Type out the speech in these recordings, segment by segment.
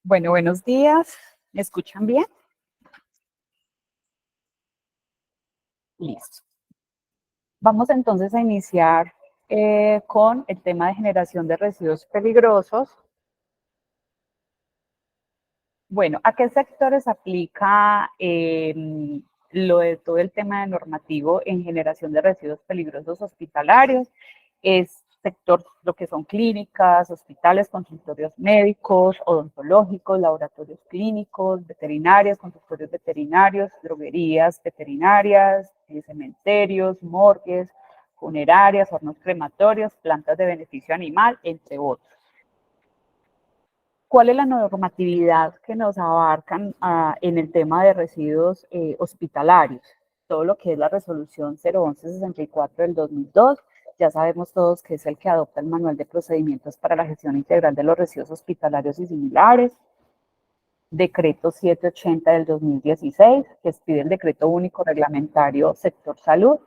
Bueno, buenos días. ¿Me escuchan bien? Listo. Vamos entonces a iniciar con el tema de generación de residuos peligrosos. Bueno, ¿a qué sectores aplica lo de todo el tema de normativo en generación de residuos peligrosos hospitalarios? Es sector, lo que son clínicas, hospitales, consultorios médicos, odontológicos, laboratorios clínicos, veterinarias, consultorios veterinarios, droguerías veterinarias, cementerios, morgues, funerarias, hornos crematorios, plantas de beneficio animal, entre otros. ¿Cuál es la normatividad que nos abarcan en el tema de residuos hospitalarios? Todo lo que es la resolución 01164 del 2002, ya sabemos todos que es el que adopta el manual de procedimientos para la gestión integral de los residuos hospitalarios y similares, decreto 780 del 2016, que expide el decreto único reglamentario sector salud,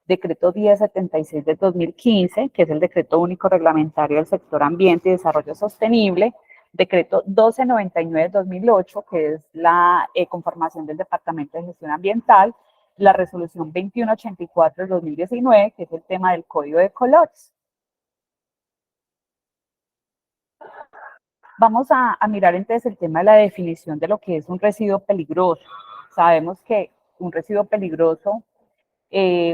decreto 1076 del 2015, que es el decreto único reglamentario del sector ambiente y desarrollo sostenible, decreto 1299 del 2008, que es la conformación del Departamento de Gestión Ambiental, la resolución 2184 del 2019, que es el tema del Código de Colores. Vamos a mirar entonces el tema de la definición de lo que es un residuo peligroso. Sabemos que un residuo peligroso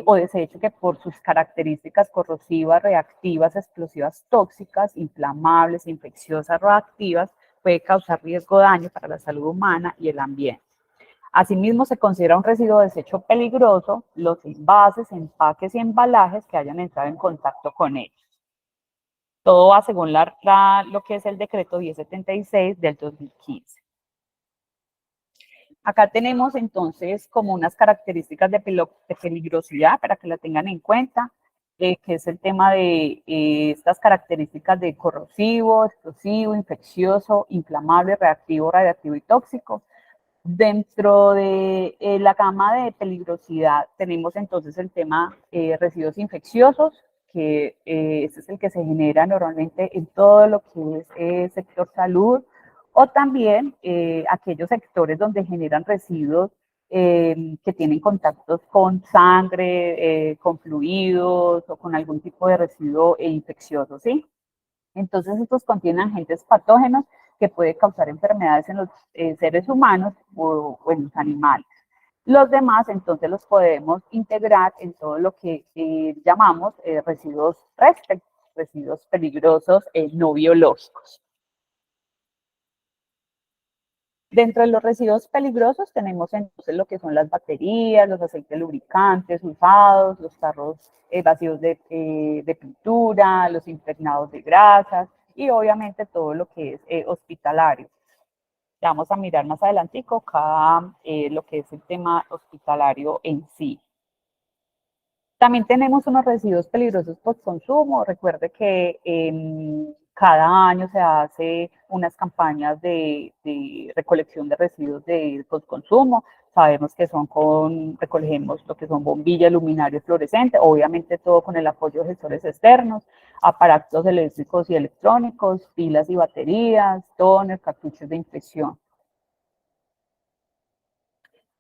o desecho que por sus características corrosivas, reactivas, explosivas, tóxicas, inflamables, infecciosas, reactivas, puede causar riesgo o daño para la salud humana y el ambiente. Asimismo, se considera un residuo de desecho peligroso los envases, empaques y embalajes que hayan entrado en contacto con ellos. Todo va según lo que es el decreto 1076 del 2015. Acá tenemos entonces como unas características de peligrosidad para que la tengan en cuenta, que es el tema de estas características de corrosivo, explosivo, infeccioso, inflamable, reactivo, radiactivo y tóxico. Dentro de la gama de peligrosidad tenemos entonces el tema residuos infecciosos, que este es el que se genera normalmente en todo lo que es sector salud, o también aquellos sectores donde generan residuos que tienen contactos con sangre, con fluidos o con algún tipo de residuo infeccioso, ¿sí? Entonces, estos contienen agentes patógenos que pueden causar enfermedades en los seres humanos o en los animales. Los demás, entonces, los podemos integrar en todo lo que llamamos residuos RESPECT, residuos peligrosos no biológicos. Dentro de los residuos peligrosos tenemos entonces lo que son las baterías, los aceites lubricantes usados, los tarros vacíos de pintura, los impregnados de grasas y obviamente todo lo que es hospitalario. Vamos a mirar más adelantico cada lo que es el tema hospitalario en sí. También tenemos unos residuos peligrosos post-consumo. Recuerde que cada año se hace unas campañas de recolección de residuos de post-consumo. Sabemos que recogemos lo que son bombillas, luminarios fluorescentes, obviamente todo con el apoyo de gestores externos, aparatos eléctricos y electrónicos, pilas y baterías, tóner, cartuchos de impresión.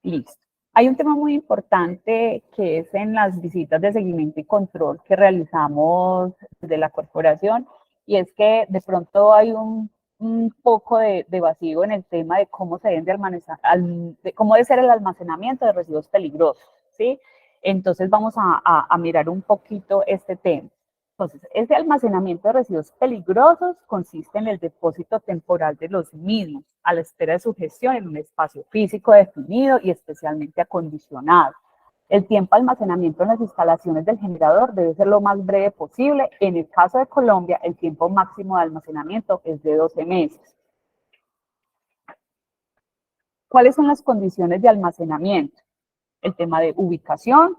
Listo. Hay un tema muy importante que es en las visitas de seguimiento y control que realizamos desde la corporación y es que de pronto hay un poco de vacío en el tema de cómo se deben de cómo debe ser el almacenamiento de residuos peligrosos, ¿sí? Entonces vamos a mirar un poquito este tema. Entonces, ese almacenamiento de residuos peligrosos consiste en el depósito temporal de los mismos, a la espera de su gestión en un espacio físico definido y especialmente acondicionado. El tiempo de almacenamiento en las instalaciones del generador debe ser lo más breve posible. En el caso de Colombia, el tiempo máximo de almacenamiento es de 12 meses. ¿Cuáles son las condiciones de almacenamiento? El tema de ubicación,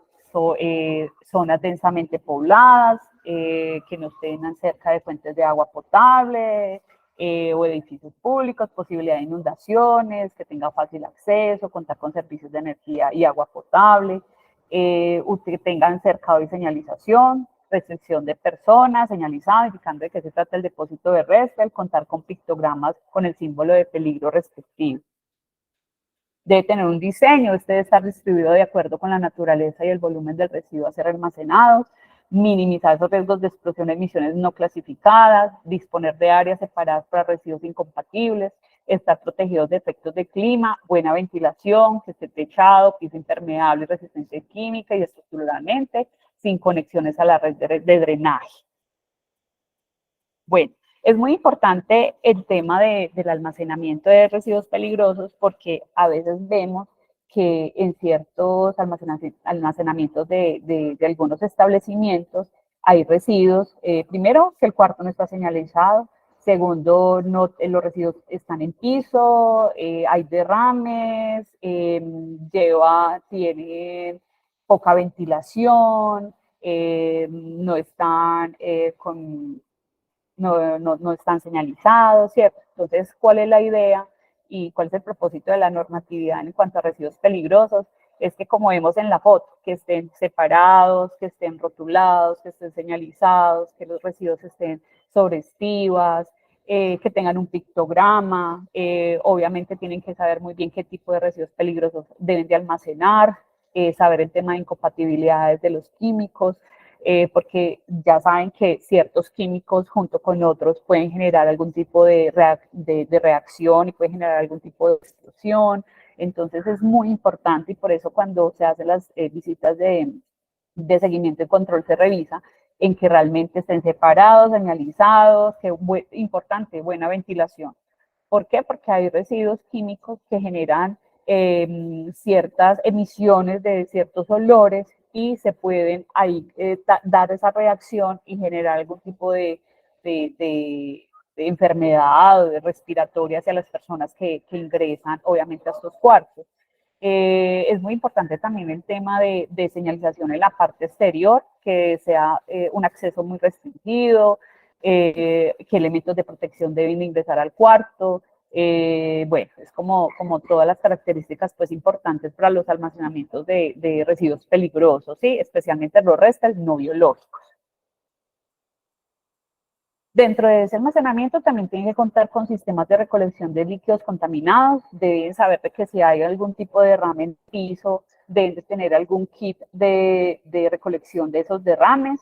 zonas densamente pobladas, que no estén cerca de fuentes de agua potable, o edificios públicos, posibilidad de inundaciones, que tenga fácil acceso, contar con servicios de energía y agua potable, que tengan cercado y señalización, restricción de personas, señalizado, indicando de qué se trata el depósito de RESPEL, contar con pictogramas con el símbolo de peligro respectivo. Debe tener un diseño, este debe estar distribuido de acuerdo con la naturaleza y el volumen del residuo a ser almacenado, minimizar esos riesgos de explosión de emisiones no clasificadas, disponer de áreas separadas para residuos incompatibles, estar protegidos de efectos de clima, buena ventilación, que esté techado, piso impermeable y resistente química y estructuralmente, sin conexiones a la red de drenaje. Bueno, es muy importante el tema del almacenamiento de residuos peligrosos porque a veces vemos que en ciertos almacenamientos de algunos establecimientos hay residuos, primero, que el cuarto no está señalizado, segundo, no, los residuos están en piso, hay derrames, tiene poca ventilación, no están no están señalizados, ¿cierto? Entonces, ¿cuál es la idea y cuál es el propósito de la normatividad en cuanto a residuos peligrosos? Es que, como vemos en la foto, que estén separados, que estén rotulados, que estén señalizados, que los residuos estén sobre estivas, que tengan un pictograma, obviamente tienen que saber muy bien qué tipo de residuos peligrosos deben de almacenar, saber el tema de incompatibilidades de los químicos, porque ya saben que ciertos químicos junto con otros pueden generar algún tipo de reacción y pueden generar algún tipo de explosión. Entonces es muy importante y por eso cuando se hacen las visitas de seguimiento y control se revisa en que realmente estén separados, señalizados, que importante, buena ventilación. ¿Por qué? Porque hay residuos químicos que generan ciertas emisiones de ciertos olores y se pueden ahí dar esa reacción y generar algún tipo de, de, de enfermedad respiratoria hacia las personas que ingresan, obviamente, a estos cuartos. Es muy importante también el tema de señalización en la parte exterior, que sea un acceso muy restringido, qué elementos de protección deben ingresar al cuarto. Bueno, es como todas las características pues importantes para los almacenamientos de residuos peligrosos, ¿sí? Especialmente los restos no biológicos. Dentro de ese almacenamiento también tienen que contar con sistemas de recolección de líquidos contaminados, deben saber de que si hay algún tipo de derrame en el piso, deben de tener algún kit de recolección de esos derrames,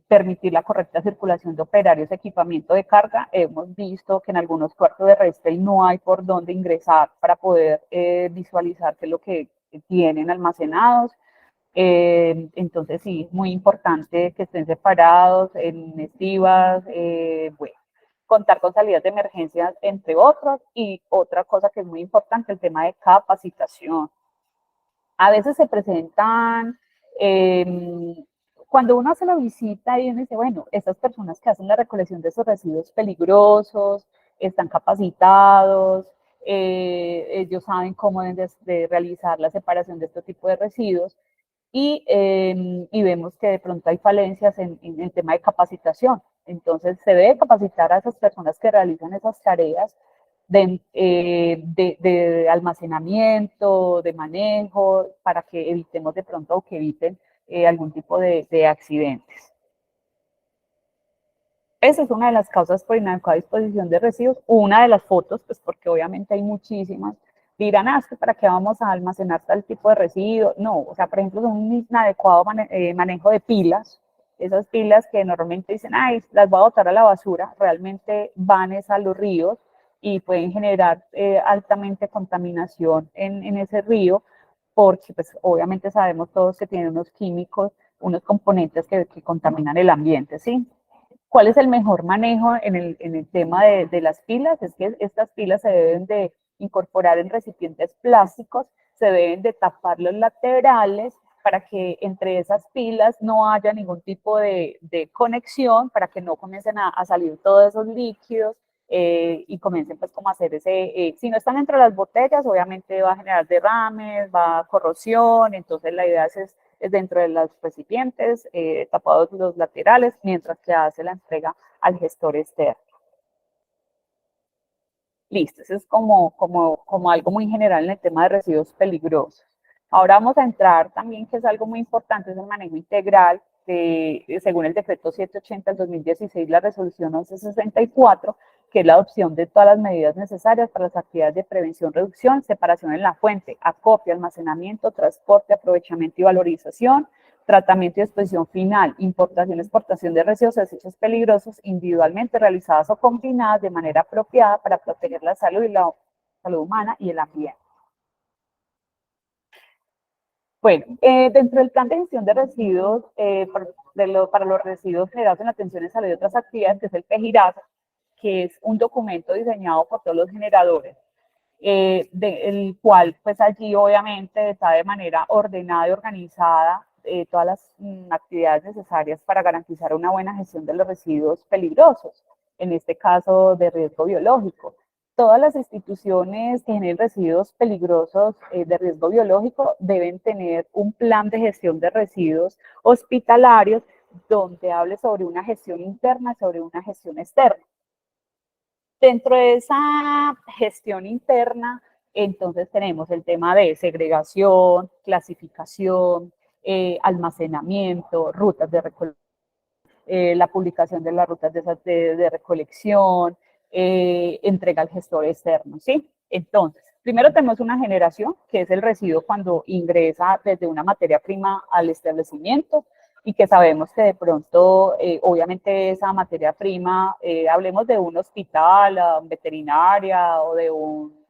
permitir la correcta circulación de operarios, equipamiento de carga. Hemos visto que en algunos cuartos de Restel no hay por dónde ingresar para poder visualizar qué es lo que tienen almacenados. Entonces sí, muy importante que estén separados en estivas, bueno, contar con salidas de emergencias, entre otros, y otra cosa que es muy importante, el tema de capacitación. A veces se presentan, cuando uno hace la visita y uno dice, bueno, estas personas que hacen la recolección de esos residuos peligrosos, están capacitados, ellos saben cómo deben de realizar la separación de este tipo de residuos, y vemos que de pronto hay falencias en el tema de capacitación. Entonces, se debe capacitar a esas personas que realizan esas tareas de almacenamiento, de manejo, para que evitemos de pronto o que eviten algún tipo de accidentes. Esa es una de las causas por inadecuada disposición de residuos. Una de las fotos, pues porque obviamente hay muchísimas, dirán, ah, es que para qué vamos a almacenar tal tipo de residuos. No, o sea, por ejemplo, son un inadecuado manejo de pilas. Esas pilas que normalmente dicen, ay, las voy a botar a la basura, realmente van a los ríos y pueden generar altamente contaminación en ese río, porque pues obviamente sabemos todos que tienen unos químicos, unos componentes que contaminan el ambiente, ¿sí? ¿Cuál es el mejor manejo en el tema de las pilas? Es que estas pilas se deben de incorporar en recipientes plásticos, se deben de tapar los laterales para que entre esas pilas no haya ningún tipo de conexión, para que no comiencen a salir todos esos líquidos y comiencen pues como a hacer si no están entre las botellas, obviamente va a generar derrames, va a corrosión, entonces la idea es dentro de los recipientes, tapados los laterales, mientras que hace la entrega al gestor externo. Listo, eso es como algo muy general en el tema de residuos peligrosos. Ahora vamos a entrar también, que es algo muy importante, es el manejo integral, según el decreto 780 del 2016, la resolución 1164, que es la adopción de todas las medidas necesarias para las actividades de prevención, reducción, separación en la fuente, acopio, almacenamiento, transporte, aprovechamiento y valorización, tratamiento y exposición final, importación y exportación de residuos o desechos peligrosos individualmente realizadas o combinadas de manera apropiada para proteger la salud y la salud humana y el ambiente. Bueno, dentro del plan de gestión de residuos, para los residuos generados en atención en salud y otras actividades, que es el PEGIRASA, que es un documento diseñado por todos los generadores, el cual pues allí obviamente está de manera ordenada y organizada todas las actividades necesarias para garantizar una buena gestión de los residuos peligrosos, en este caso de riesgo biológico. Todas las instituciones que generen residuos peligrosos de riesgo biológico deben tener un plan de gestión de residuos hospitalarios donde hable sobre una gestión interna y sobre una gestión externa. Dentro de esa gestión interna, entonces tenemos el tema de segregación, clasificación, almacenamiento, rutas de recolección, la publicación de las rutas de recolección, entrega al gestor externo, ¿sí? Entonces, primero tenemos una generación, que es el residuo cuando ingresa desde una materia prima al establecimiento, y que sabemos que de pronto, obviamente esa materia prima, hablemos de un hospital, veterinaria o de un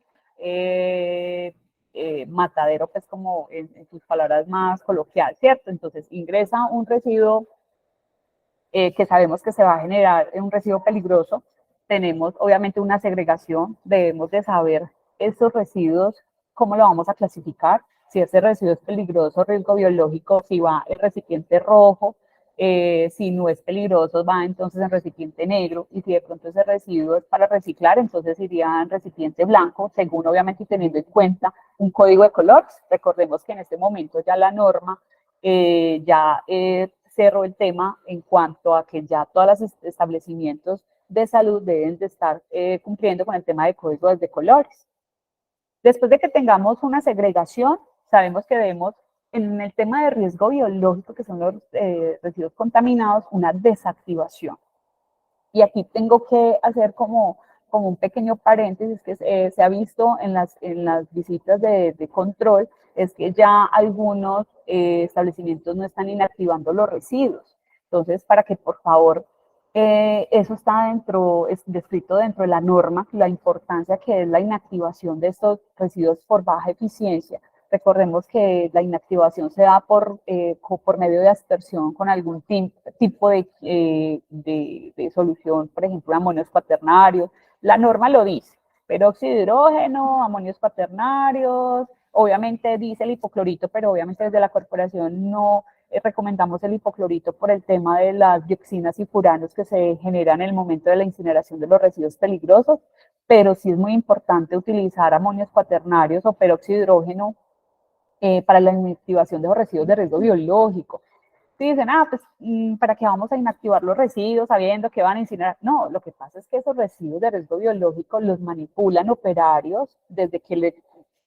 matadero, pues como en sus palabras más coloquiales, ¿cierto? Entonces ingresa un residuo que sabemos que se va a generar un residuo peligroso. Tenemos obviamente una segregación, debemos de saber esos residuos, cómo lo vamos a clasificar, si ese residuo es peligroso, riesgo biológico, si va en recipiente rojo, si no es peligroso va entonces en recipiente negro, y si de pronto ese residuo es para reciclar, entonces iría en recipiente blanco, según obviamente teniendo en cuenta un código de colores. Recordemos que en este momento ya la norma cerró el tema en cuanto a que ya todos los establecimientos de salud deben de estar cumpliendo con el tema de códigos de colores. Después de que tengamos una segregación, sabemos que debemos, en el tema de riesgo biológico, que son los residuos contaminados, una desactivación. Y aquí tengo que hacer como un pequeño paréntesis que se ha visto en las visitas de control, es que ya algunos establecimientos no están inactivando los residuos. Entonces, para que por favor, eso está descrito dentro de la norma, la importancia que es la inactivación de estos residuos por baja eficiencia. Recordemos que la inactivación se da por medio de aspersión con algún tipo de solución, por ejemplo, amonios cuaternarios. La norma lo dice, peróxido de hidrógeno, amonios cuaternarios, obviamente dice el hipoclorito, pero obviamente desde la corporación no recomendamos el hipoclorito por el tema de las dioxinas y furanos que se generan en el momento de la incineración de los residuos peligrosos, pero sí es muy importante utilizar amonios cuaternarios o peróxido de hidrógeno para la inactivación de los residuos de riesgo biológico. Si dicen, pues, ¿para qué vamos a inactivar los residuos sabiendo que van a incinerar? No, lo que pasa es que esos residuos de riesgo biológico los manipulan operarios desde que le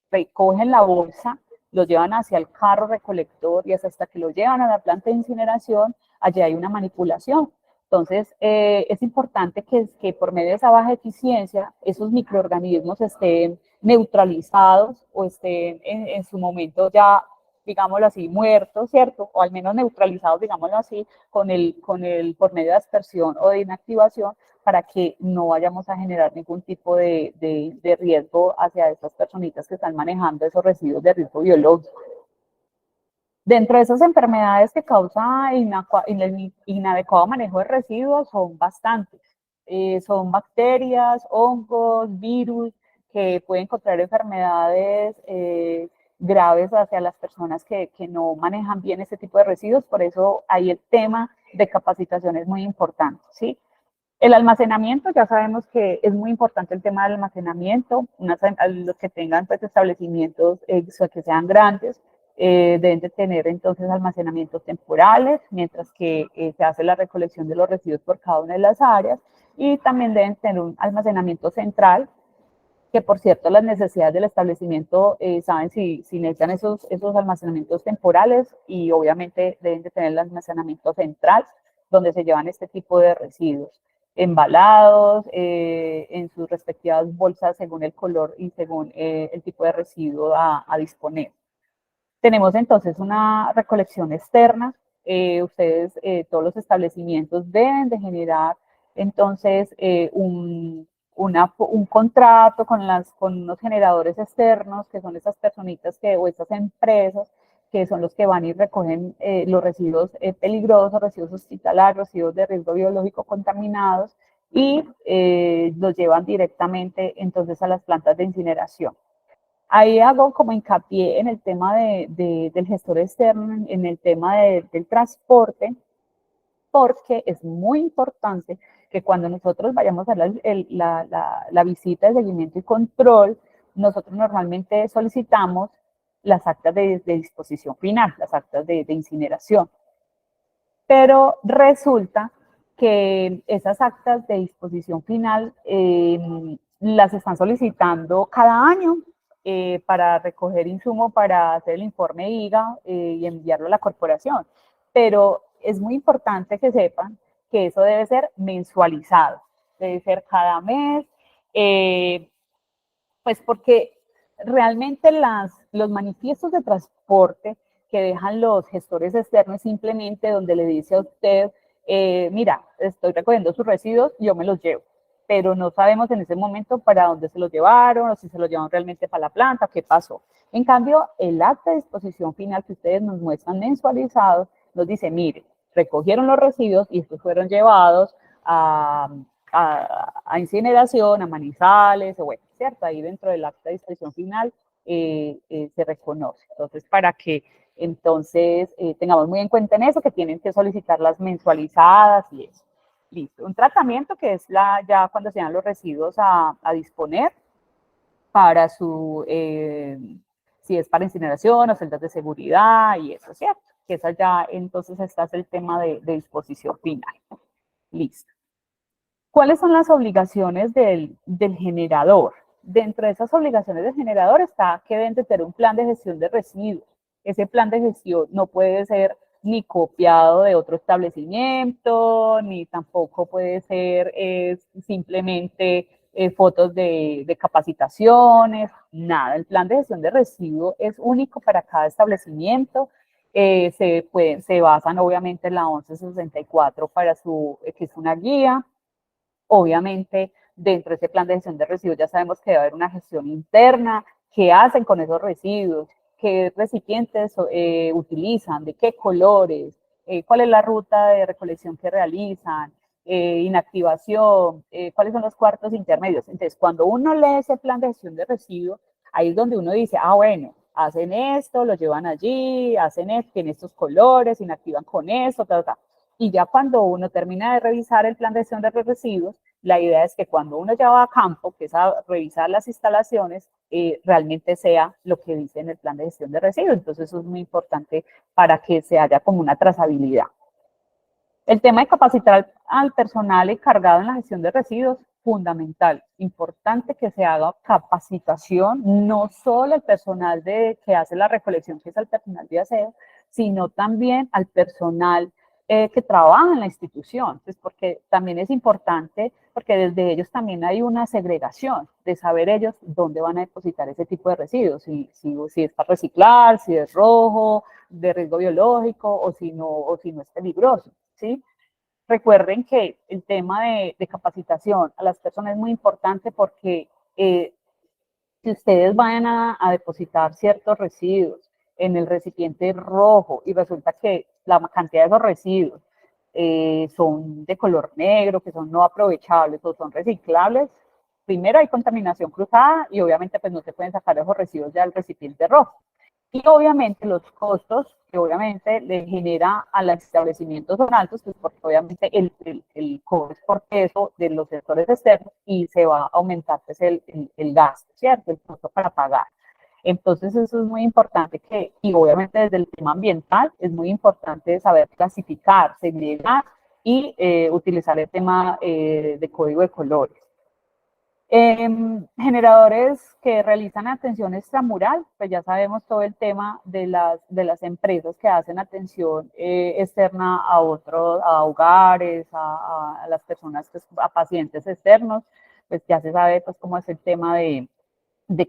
recogen la bolsa, los llevan hacia el carro recolector y hasta que lo llevan a la planta de incineración, allí hay una manipulación. Entonces, es importante que por medio de esa baja eficiencia, esos microorganismos estén neutralizados o estén en su momento ya, digámoslo así, muertos, ¿cierto? O al menos neutralizados, digámoslo así, por medio de aspersión o de inactivación, para que no vayamos a generar ningún tipo de riesgo hacia esas personitas que están manejando esos residuos de riesgo biológico. Dentro de esas enfermedades que causa el inadecuado manejo de residuos son bastantes. Son bacterias, hongos, virus, que pueden contraer enfermedades graves hacia las personas que no manejan bien este tipo de residuos. Por eso ahí el tema de capacitación es muy importante, ¿sí? El almacenamiento, ya sabemos que es muy importante el tema del almacenamiento. Los que tengan pues, establecimientos que sean grandes, deben de tener entonces almacenamientos temporales, mientras que se hace la recolección de los residuos por cada una de las áreas, y también deben tener un almacenamiento central que por cierto las necesidades del establecimiento saben si necesitan esos almacenamientos temporales y obviamente deben de tener el almacenamiento central donde se llevan este tipo de residuos embalados en sus respectivas bolsas según el color y según el tipo de residuo a disponer. Tenemos entonces una recolección externa. Ustedes, todos los establecimientos deben de generar entonces un contrato con unos generadores externos, que son esas personitas o estas empresas que son los que van y recogen los residuos peligrosos, residuos hospitalarios, residuos de riesgo biológico contaminados y los llevan directamente entonces a las plantas de incineración. Ahí hago como hincapié en el tema del gestor externo, en el tema del transporte, porque es muy importante que cuando nosotros vayamos a la visita de seguimiento y control, nosotros normalmente solicitamos las actas de disposición final, las actas de incineración. Pero resulta que esas actas de disposición final las están solicitando cada año para recoger insumo para hacer el informe IGA y enviarlo a la corporación. Pero es muy importante que sepan que eso debe ser mensualizado, debe ser cada mes, pues porque realmente los manifiestos de transporte que dejan los gestores externos simplemente donde le dice a usted, mira, estoy recogiendo sus residuos, yo me los llevo, pero no sabemos en ese momento para dónde se los llevaron o si se los llevaron realmente para la planta, qué pasó. En cambio, el acta de disposición final que ustedes nos muestran mensualizado nos dice, mire, recogieron los residuos y estos fueron llevados a incineración, a Manizales, o bueno, ¿cierto? Ahí dentro del acta de disposición final se reconoce. Entonces, para que entonces tengamos muy en cuenta en eso, que tienen que solicitar las mensualizadas y eso. Listo. Un tratamiento que es ya cuando se dan los residuos a disponer para si es para incineración o celdas de seguridad y eso, ¿cierto? Que esa ya, entonces, está es el tema de disposición final. Listo. ¿Cuáles son las obligaciones del generador? Dentro de esas obligaciones del generador está que deben de tener un plan de gestión de residuos. Ese plan de gestión no puede ser ni copiado de otro establecimiento, ni tampoco puede ser simplemente fotos de capacitaciones, nada. El plan de gestión de residuos es único para cada establecimiento. Se basan obviamente en la 1164 para que es una guía. Obviamente, dentro de ese plan de gestión de residuos ya sabemos que debe haber una gestión interna, qué hacen con esos residuos, qué recipientes utilizan, de qué colores, cuál es la ruta de recolección que realizan, inactivación, cuáles son los cuartos intermedios. Entonces, cuando uno lee ese plan de gestión de residuos, ahí es donde uno dice, bueno, hacen esto, lo llevan allí, hacen esto, en estos colores, inactivan con esto, tal, tal. Y ya cuando uno termina de revisar el plan de gestión de residuos, la idea es que cuando uno ya va a campo, que es a revisar las instalaciones, realmente sea lo que dice en el plan de gestión de residuos. Entonces eso es muy importante para que se haya como una trazabilidad. El tema de capacitar al personal encargado en la gestión de residuos, fundamental, importante que se haga capacitación, no solo el personal que hace la recolección, que es el personal de aseo, sino también al personal que trabaja en la institución, pues porque también es importante, porque desde ellos también hay una segregación de saber ellos dónde van a depositar ese tipo de residuos, si es para reciclar, si es rojo, de riesgo biológico o si no es peligroso, ¿sí? Recuerden que el tema de capacitación a las personas es muy importante porque si ustedes van a depositar ciertos residuos en el recipiente rojo y resulta que la cantidad de esos residuos son de color negro, que son no aprovechables o son reciclables, primero hay contaminación cruzada y obviamente pues no se pueden sacar esos residuos ya del recipiente rojo. Y obviamente los costos que obviamente le genera a los establecimientos son altos, pues porque obviamente el cobro es por peso de los sectores externos y se va a aumentar pues el gasto, ¿cierto? El costo para pagar. Entonces eso es muy importante y obviamente desde el tema ambiental es muy importante saber clasificar, segregar y utilizar el tema de código de colores. Generadores que realizan atención extramural, pues ya sabemos todo el tema de las empresas que hacen atención externa a otros, a hogares, a las personas, pues, a pacientes externos, pues ya se sabe pues cómo es el tema de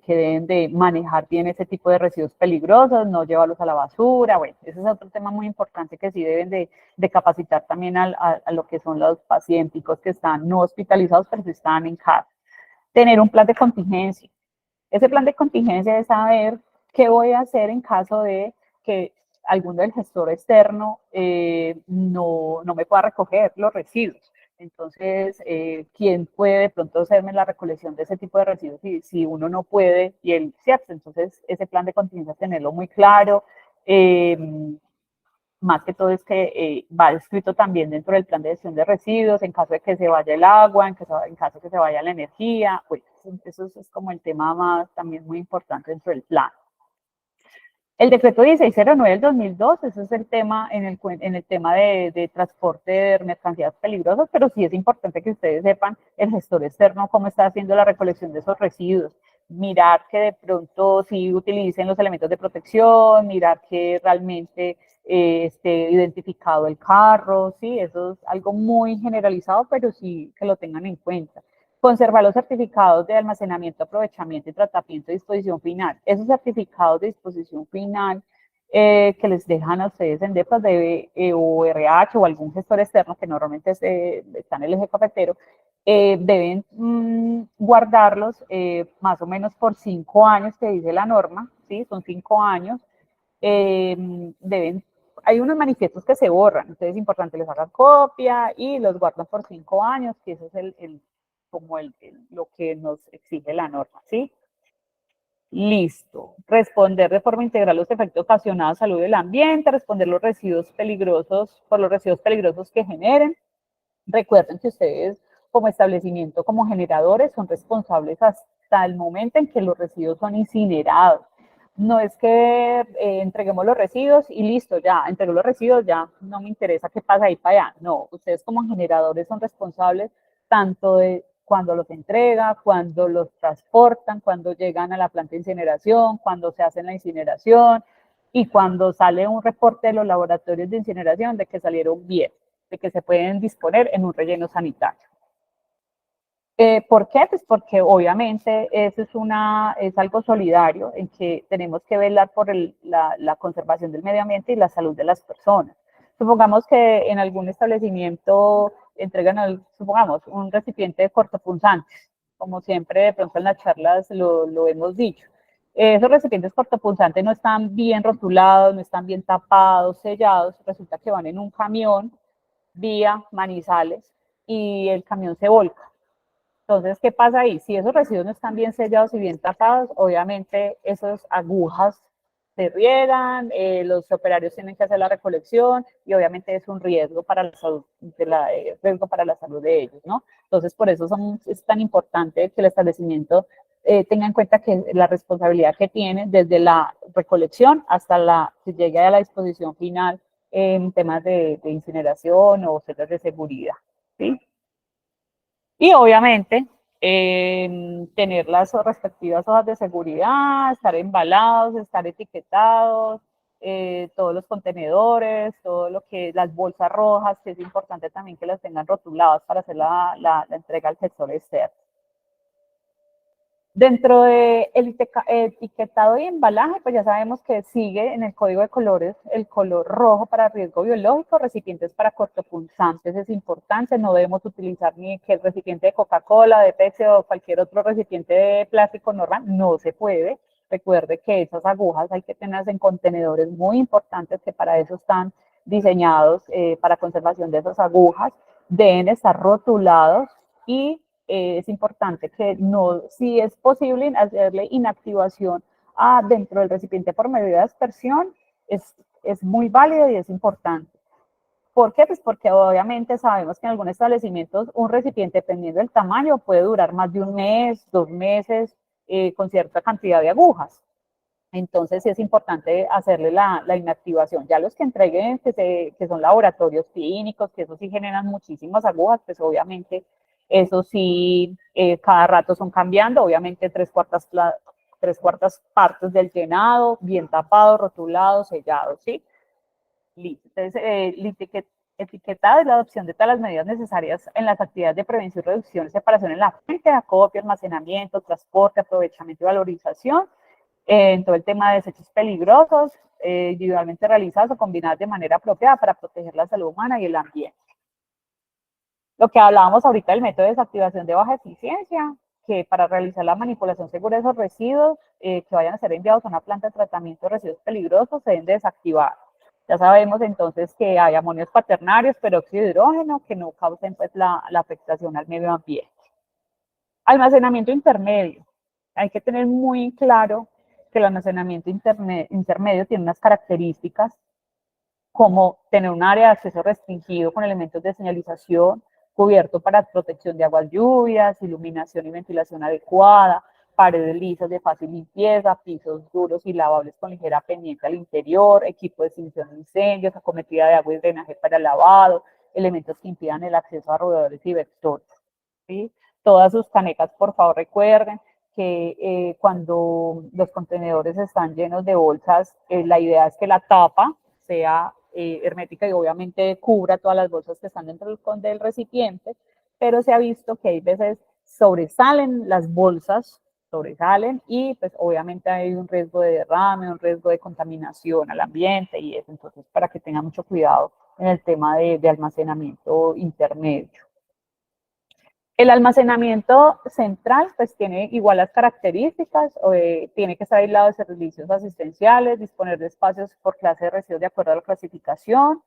que deben de manejar bien ese tipo de residuos peligrosos, no llevarlos a la basura, bueno, ese es otro tema muy importante que sí deben de capacitar también a lo que son los pacientes que están no hospitalizados, pero sí están en casa. Tener un plan de contingencia. Ese plan de contingencia es saber qué voy a hacer en caso de que alguno del gestor externo no me pueda recoger los residuos. Entonces, ¿quién puede de pronto hacerme la recolección de ese tipo de residuos si uno no puede y él cierto? Entonces, ese plan de contingencia, tenerlo muy claro. Más que todo es que va escrito también dentro del plan de gestión de residuos, en caso de que se vaya el agua, en caso de que se vaya la energía, pues eso es como el tema más también muy importante dentro del plan. El decreto 1609 del 2002, ese es el tema en el tema de transporte de mercancías peligrosas, pero sí es importante que ustedes sepan el gestor externo cómo está haciendo la recolección de esos residuos, mirar que de pronto sí utilicen los elementos de protección, mirar que realmente esté identificado el carro, sí, eso es algo muy generalizado, pero sí que lo tengan en cuenta. Conservar los certificados de almacenamiento, aprovechamiento y tratamiento de disposición final. Esos certificados de disposición final que les dejan a ustedes en DEPAS o RH o algún gestor externo que normalmente está en el eje cafetero, deben guardarlos más o menos por 5 años que dice la norma, ¿sí? Son 5 años. Hay unos manifiestos que se borran, entonces es importante les hagan copia y los guardan por 5 años, que eso es lo que nos exige la norma, ¿sí? Listo. Responder de forma integral los efectos ocasionados a la salud del ambiente, responder los residuos peligrosos por los residuos peligrosos que generen. Recuerden que ustedes como establecimiento, como generadores, son responsables hasta el momento en que los residuos son incinerados. No es que entreguemos los residuos y listo, ya, entregué los residuos, ya no me interesa qué pasa ahí para allá. No, ustedes como generadores son responsables tanto de cuando los entrega, cuando los transportan, cuando llegan a la planta de incineración, cuando se hace la incineración y cuando sale un reporte de los laboratorios de incineración de que salieron bien, de que se pueden disponer en un relleno sanitario. ¿Por qué? Pues porque obviamente eso es algo solidario en que tenemos que velar por la conservación del medio ambiente y la salud de las personas. Supongamos que en algún establecimiento entregan, supongamos, un recipiente de cortopunzantes, como siempre de pronto en las charlas lo hemos dicho. Esos recipientes cortopunzantes no están bien rotulados, no están bien tapados, sellados, resulta que van en un camión vía Manizales y el camión se volca. Entonces, ¿qué pasa ahí? Si esos residuos no están bien sellados y bien tapados, obviamente esas agujas se riegan, los operarios tienen que hacer la recolección y obviamente es un riesgo para la salud de ellos, ¿no? Entonces, por eso es tan importante que el establecimiento tenga en cuenta que la responsabilidad que tiene desde la recolección hasta que llegue a la disposición final en temas de incineración o celdas de seguridad, ¿sí? Y obviamente tener las respectivas hojas de seguridad, estar embalados, estar etiquetados, todos los contenedores, todo lo que, las bolsas rojas, que es importante también que las tengan rotuladas para hacer la entrega al sector externo. Dentro del etiquetado y embalaje, pues ya sabemos que sigue en el código de colores el color rojo para riesgo biológico, recipientes para cortopunzantes es importante, no debemos utilizar ni que el recipiente de Coca-Cola, de Pepsi o cualquier otro recipiente de plástico normal, no se puede. Recuerde que esas agujas hay que tenerlas en contenedores muy importantes que para eso están diseñados para conservación de esas agujas, deben estar rotulados y es importante que no, si es posible, hacerle inactivación dentro del recipiente por medio de aspersión, es muy válido y es importante. ¿Por qué? Pues porque obviamente sabemos que en algunos establecimientos un recipiente, dependiendo del tamaño, puede durar más de un mes, 2 meses, con cierta cantidad de agujas. Entonces sí es importante hacerle la inactivación. Ya los que entreguen, que son laboratorios clínicos, que eso sí generan muchísimas agujas, pues obviamente Eso sí, cada rato son cambiando, obviamente tres cuartas partes del llenado, bien tapado, rotulado, sellado, ¿sí? Listo. Entonces, etiquetado es la adopción de todas las medidas necesarias en las actividades de prevención, reducción y separación en la fuente, acopio, almacenamiento, transporte, aprovechamiento y valorización, en todo el tema de desechos peligrosos, individualmente realizados o combinados de manera apropiada para proteger la salud humana y el ambiente. Lo que hablábamos ahorita del método de desactivación de baja eficiencia, que para realizar la manipulación segura de esos residuos que vayan a ser enviados a una planta de tratamiento de residuos peligrosos, se deben desactivar. Ya sabemos entonces que hay amonios cuaternarios, peróxido de hidrógeno, que no causen pues, la afectación al medio ambiente. Almacenamiento intermedio. Hay que tener muy claro que el almacenamiento intermedio tiene unas características como tener un área de acceso restringido con elementos de señalización, cubierto para protección de aguas lluvias, iluminación y ventilación adecuada, paredes lisas de fácil limpieza, pisos duros y lavables con ligera pendiente al interior, equipo de extinción de incendios, acometida de agua y drenaje para lavado, elementos que impidan el acceso a roedores y vectores. ¿Sí? Todas sus canecas, por favor, recuerden que cuando los contenedores están llenos de bolsas, la idea es que la tapa sea hermética y obviamente cubra todas las bolsas que están dentro del recipiente, pero se ha visto que hay veces sobresalen las bolsas, sobresalen y pues obviamente hay un riesgo de derrame, un riesgo de contaminación al ambiente y eso, entonces para que tengan mucho cuidado en el tema de almacenamiento intermedio. El almacenamiento central pues tiene igual las características, tiene que estar aislado de servicios asistenciales, disponer de espacios por clase de residuos de acuerdo a la clasificación,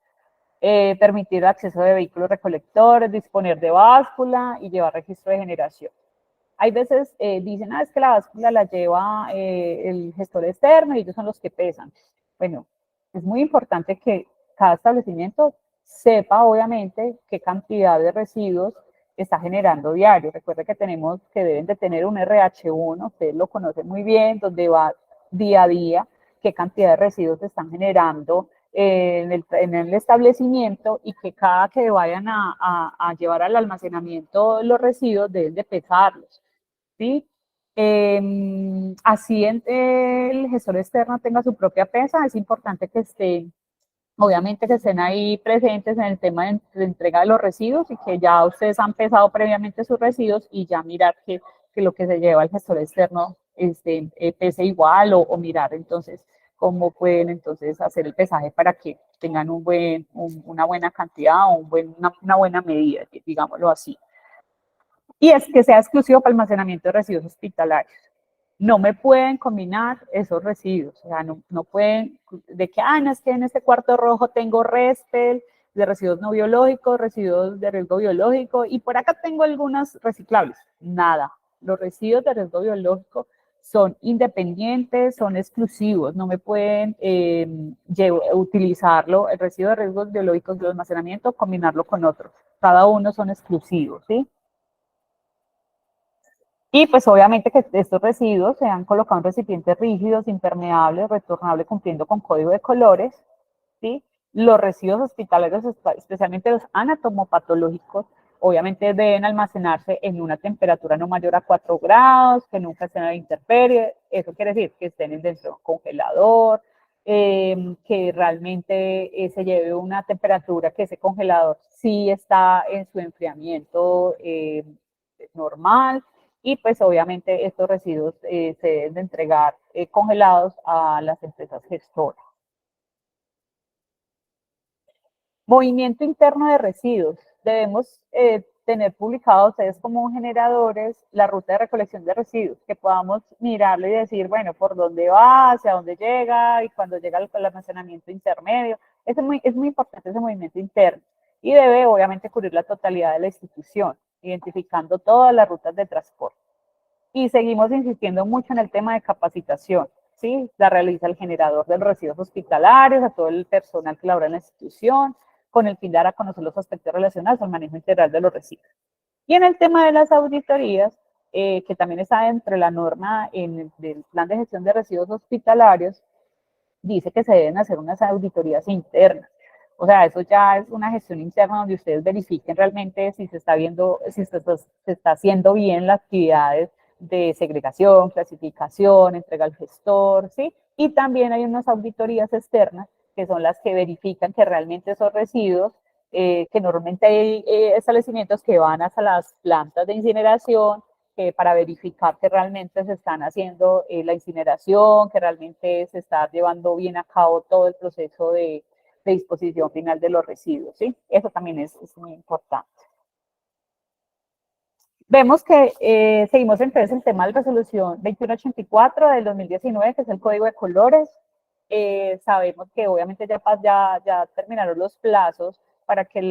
permitir el acceso de vehículos recolectores, disponer de báscula y llevar registro de generación. Hay veces dicen, es que la báscula la lleva el gestor externo y ellos son los que pesan. Bueno, es muy importante que cada establecimiento sepa obviamente qué cantidad de residuos está generando diario. Recuerden que que deben de tener un RH1, ustedes lo conocen muy bien, donde va día a día qué cantidad de residuos están generando en el establecimiento y que cada que vayan a llevar al almacenamiento los residuos deben de pesarlos, ¿sí? Así el gestor externo tenga su propia pesa, es importante que estén obviamente que estén ahí presentes en el tema de entrega de los residuos y que ya ustedes han pesado previamente sus residuos y ya mirar que lo que se lleva el gestor externo pese igual o mirar entonces cómo pueden entonces hacer el pesaje para que tengan una buena cantidad o una buena medida, digámoslo así. Y es que sea exclusivo para almacenamiento de residuos hospitalarios. No me pueden combinar esos residuos, o sea, no pueden, de que, no, es que en este cuarto rojo tengo RESPEL, de residuos no biológicos, residuos de riesgo biológico, y por acá tengo algunas reciclables. Nada, los residuos de riesgo biológico son independientes, son exclusivos, no me pueden utilizarlo, el residuo de riesgos biológicos de almacenamiento, combinarlo con otros. Cada uno son exclusivos, ¿sí? Y pues obviamente que estos residuos se han colocado en recipientes rígidos, impermeables, retornables, cumpliendo con código de colores, ¿sí? Los residuos hospitalarios, especialmente los anatomopatológicos, obviamente deben almacenarse en una temperatura no mayor a 4 grados, que nunca estén a la intemperie, eso quiere decir que estén dentro de un congelador, que realmente se lleve una temperatura que ese congelador sí está en su enfriamiento normal, y pues obviamente estos residuos se deben de entregar congelados a las empresas gestoras. Movimiento interno de residuos. Debemos tener publicados ustedes como generadores la ruta de recolección de residuos, que podamos mirarlo y decir, bueno, por dónde va, hacia dónde llega y cuando llega el almacenamiento intermedio. Es muy importante ese movimiento interno y debe obviamente cubrir la totalidad de la institución, identificando todas las rutas de transporte. Y seguimos insistiendo mucho en el tema de capacitación, ¿sí? La realiza el generador de los residuos hospitalarios, a todo el personal que labora en la institución, con el fin de dar a conocer los aspectos relacionados al manejo integral de los residuos. Y en el tema de las auditorías, que también está entre la norma del plan de gestión de residuos hospitalarios, dice que se deben hacer unas auditorías internas. O sea, eso ya es una gestión interna donde ustedes verifiquen realmente si se está viendo, si se está haciendo bien las actividades de segregación, clasificación, entrega al gestor, ¿sí? Y también hay unas auditorías externas que son las que verifican que realmente esos residuos, que normalmente hay establecimientos que van hasta las plantas de incineración, para verificar que realmente se están haciendo la incineración, que realmente se está llevando bien a cabo todo el proceso de disposición final de los residuos, ¿sí? Eso también es muy importante. Vemos que seguimos entonces el tema de la resolución 2184 del 2019, que es el código de colores. Sabemos que obviamente ya terminaron los plazos para que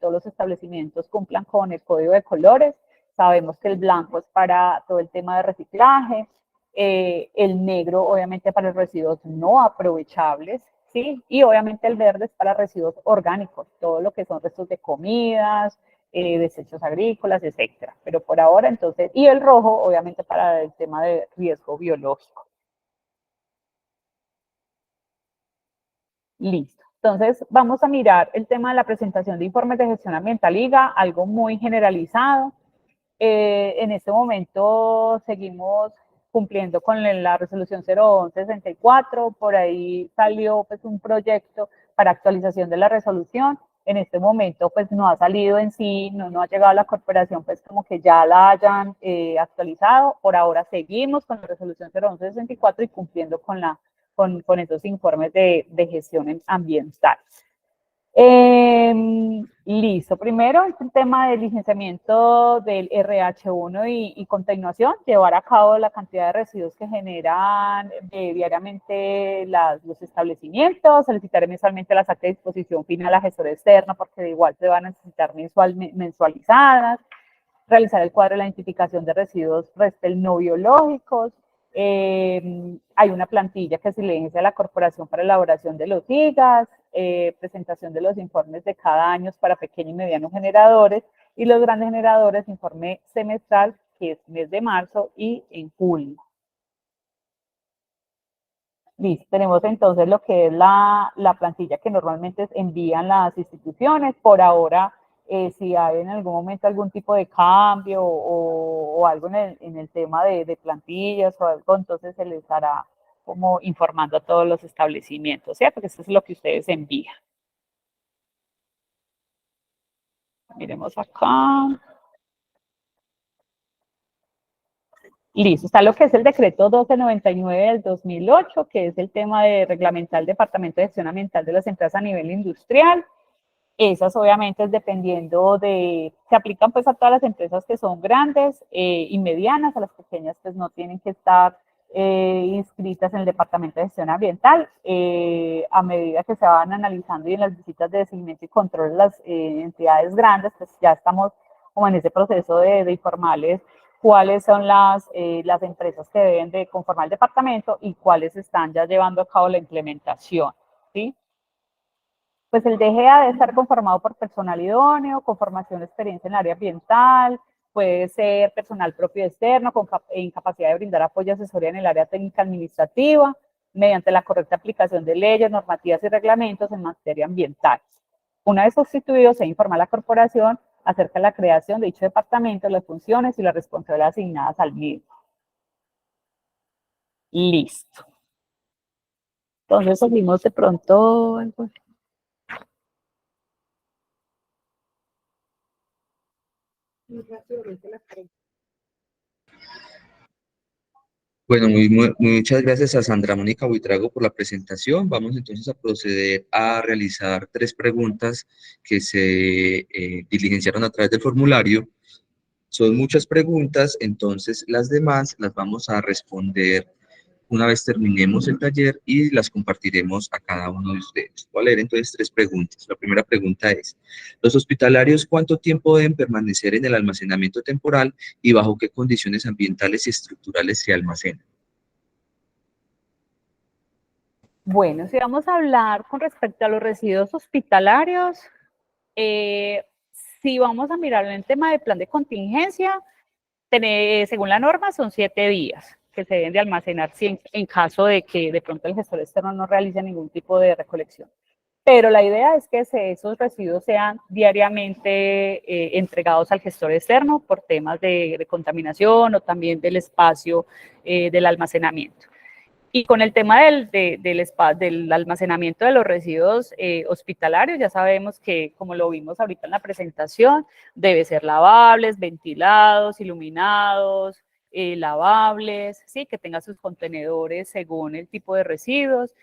todos los establecimientos cumplan con el código de colores. Sabemos que el blanco es para todo el tema de reciclaje, el negro obviamente para los residuos no aprovechables, ¿sí? Y obviamente el verde es para residuos orgánicos, todo lo que son restos de comidas, desechos agrícolas, etcétera. Pero por ahora, entonces, y el rojo, obviamente, para el tema de riesgo biológico. Listo. Entonces, vamos a mirar el tema de la presentación de informes de gestión ambiental IGA, algo muy generalizado. En este momento seguimos cumpliendo con la resolución 01-64, por ahí salió pues un proyecto para actualización de la resolución. En este momento pues no ha salido en sí, no ha llegado a la corporación pues como que ya la hayan actualizado. Por ahora seguimos con la resolución 01-64 y cumpliendo con esos informes de gestión ambiental. Listo. Primero, el tema del licenciamiento del RH1 y continuación, llevar a cabo la cantidad de residuos que generan diariamente los establecimientos, solicitar mensualmente las actas de disposición final a la gestora externa, porque de igual se van a necesitar mensualizadas, realizar el cuadro de la identificación de residuos restel no biológicos. Hay una plantilla que se le inicia a la corporación para elaboración de los IGAs, presentación de los informes de cada año para pequeños y medianos generadores, y los grandes generadores, informe semestral, que es mes de marzo y en julio. Listo, tenemos entonces lo que es la plantilla que normalmente envían las instituciones. Por ahora, si hay en algún momento algún tipo de cambio o algo en el tema de plantillas o algo, entonces se les hará como informando a todos los establecimientos, ¿cierto? Porque eso es lo que ustedes envían. Miremos acá. Listo, está lo que es el decreto 1299 del 2008, que es el tema de reglamentar el Departamento de Gestión Ambiental de las Empresas a nivel industrial. Esas obviamente es dependiendo se aplican pues a todas las empresas que son grandes y medianas, a las pequeñas pues no tienen que estar inscritas en el Departamento de Gestión Ambiental. A medida que se van analizando y en las visitas de seguimiento y control de las entidades grandes, pues ya estamos como en ese proceso de informarles cuáles son las empresas que deben de conformar el departamento y cuáles están ya llevando a cabo la implementación, ¿sí? Pues el DGA debe estar conformado por personal idóneo, con formación de experiencia en el área ambiental, puede ser personal propio externo, con incapacidad de brindar apoyo y asesoría en el área técnica administrativa, mediante la correcta aplicación de leyes, normativas y reglamentos en materia ambiental. Una vez sustituido, se informa a la corporación acerca de la creación de dicho departamento, las funciones y las responsabilidades asignadas al mismo. Listo. Entonces, seguimos de pronto. Bueno, muchas gracias a Sandra Mónica Buitrago por la presentación. Vamos entonces a proceder a realizar 3 preguntas que se diligenciaron a través del formulario. Son muchas preguntas, entonces las demás las vamos a responder una vez terminemos el taller y las compartiremos a cada uno de ustedes. Voy a leer entonces 3 preguntas. La primera pregunta es, ¿los hospitalarios cuánto tiempo deben permanecer en el almacenamiento temporal y bajo qué condiciones ambientales y estructurales se almacenan? Bueno, si vamos a hablar con respecto a los residuos hospitalarios, si vamos a mirar en el tema del plan de contingencia, según la norma son 7 días que se deben de almacenar en caso de que de pronto el gestor externo no realice ningún tipo de recolección. pero la idea es que esos residuos sean diariamente entregados al gestor externo por temas de contaminación o también del espacio del almacenamiento. Y con el tema del almacenamiento de los residuos hospitalarios, ya sabemos que, como lo vimos ahorita en la presentación, debe ser lavables, ventilados, iluminados, lavables, ¿sí? Que tenga sus contenedores según el tipo de residuos.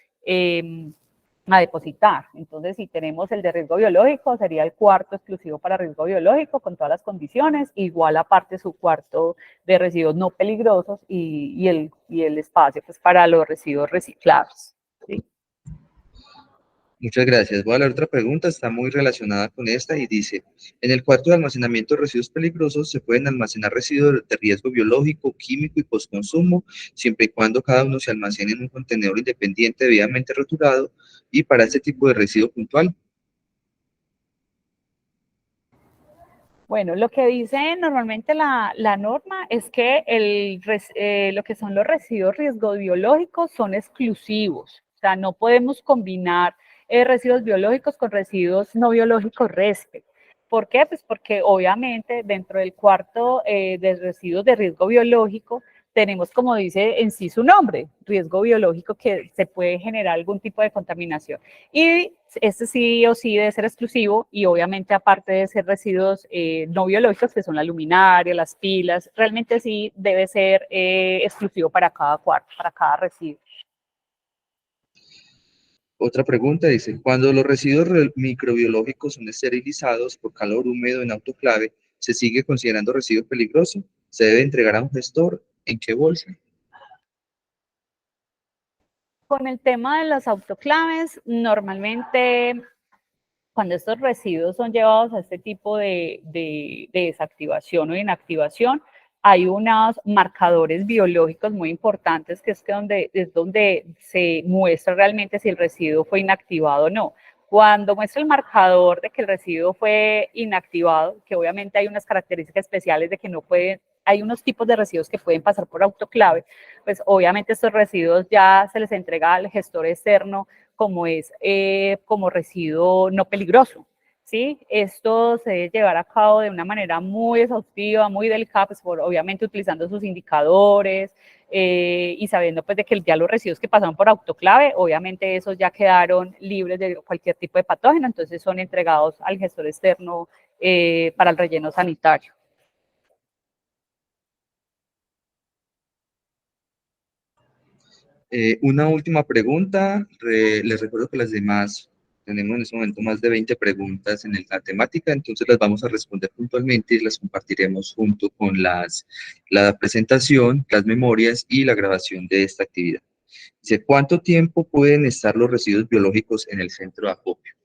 A depositar. Entonces, si tenemos el de riesgo biológico, sería el cuarto exclusivo para riesgo biológico con todas las condiciones, igual aparte su cuarto de residuos no peligrosos y el espacio pues, para los residuos reciclables. ¿Sí? Muchas gracias. Voy a leer otra pregunta, está muy relacionada con esta y dice, en el cuarto de almacenamiento de residuos peligrosos se pueden almacenar residuos de riesgo biológico, químico y postconsumo, siempre y cuando cada uno se almacene en un contenedor independiente debidamente rotulado y para este tipo de residuo puntual. Bueno, lo que dice normalmente la norma es que lo que son los residuos riesgo biológicos son exclusivos. O sea, no podemos combinar residuos biológicos con residuos no biológicos RESPE. ¿Por qué? Pues porque obviamente dentro del cuarto de residuos de riesgo biológico tenemos, como dice en sí su nombre, riesgo biológico que se puede generar algún tipo de contaminación. Y este sí o sí debe ser exclusivo y obviamente aparte de ser residuos no biológicos, que son la luminaria, las pilas, realmente sí debe ser exclusivo para cada cuarto, para cada residuo. Otra pregunta dice, cuando los residuos microbiológicos son esterilizados por calor húmedo en autoclave, ¿se sigue considerando residuo peligroso? ¿Se debe entregar a un gestor? ¿En qué bolsa? Con el tema de las autoclaves, normalmente cuando estos residuos son llevados a este tipo de desactivación o inactivación, hay unos marcadores biológicos muy importantes que es donde se muestra realmente si el residuo fue inactivado o no. Cuando muestra el marcador de que el residuo fue inactivado, que obviamente hay unas características especiales de que no pueden, hay unos tipos de residuos que pueden pasar por autoclave, pues obviamente estos residuos ya se les entrega al gestor externo como es como residuo no peligroso. ¿Sí? Esto se debe llevar a cabo de una manera muy exhaustiva, muy delicada, pues obviamente utilizando sus indicadores y sabiendo pues de que ya los residuos que pasaron por autoclave, obviamente esos ya quedaron libres de cualquier tipo de patógeno, entonces son entregados al gestor externo para el relleno sanitario. Una última pregunta. Les recuerdo que las demás, tenemos en este momento más de 20 preguntas en la temática, entonces las vamos a responder puntualmente y las compartiremos junto con la presentación, las memorias y la grabación de esta actividad. Dice, ¿cuánto tiempo pueden estar los residuos biológicos en el centro de acopio?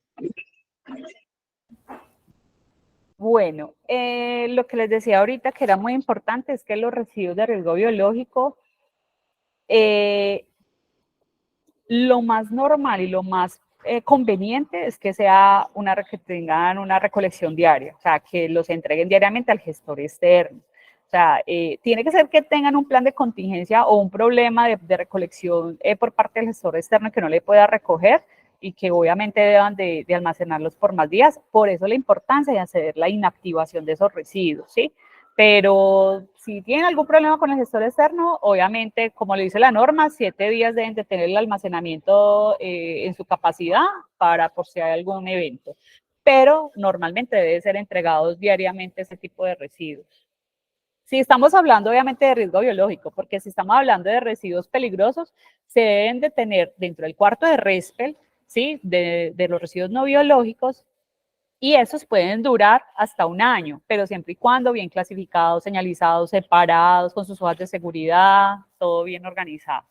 Bueno, lo que les decía ahorita que era muy importante es que los residuos de riesgo biológico lo más normal y lo más conveniente es que que tengan una recolección diaria, o sea, que los entreguen diariamente al gestor externo. O sea, tiene que ser que tengan un plan de contingencia o un problema de recolección por parte del gestor externo que no le pueda recoger y que obviamente deban de almacenarlos por más días. Por eso la importancia de hacer la inactivación de esos residuos, ¿sí? Pero si tienen algún problema con el gestor externo, obviamente, como le dice la norma, 7 días deben de tener el almacenamiento en su capacidad para por si hay algún evento. Pero normalmente debe ser entregados diariamente ese tipo de residuos. Si estamos hablando obviamente de riesgo biológico, porque si estamos hablando de residuos peligrosos, se deben de tener dentro del cuarto de RESPEL, ¿sí? de los residuos no biológicos, y esos pueden durar hasta un año, pero siempre y cuando bien clasificados, señalizados, separados, con sus hojas de seguridad, todo bien organizado.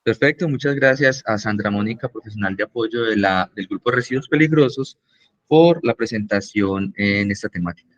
Perfecto, muchas gracias a Sandra Mónica, profesional de apoyo del Grupo Residuos Peligrosos, por la presentación en esta temática.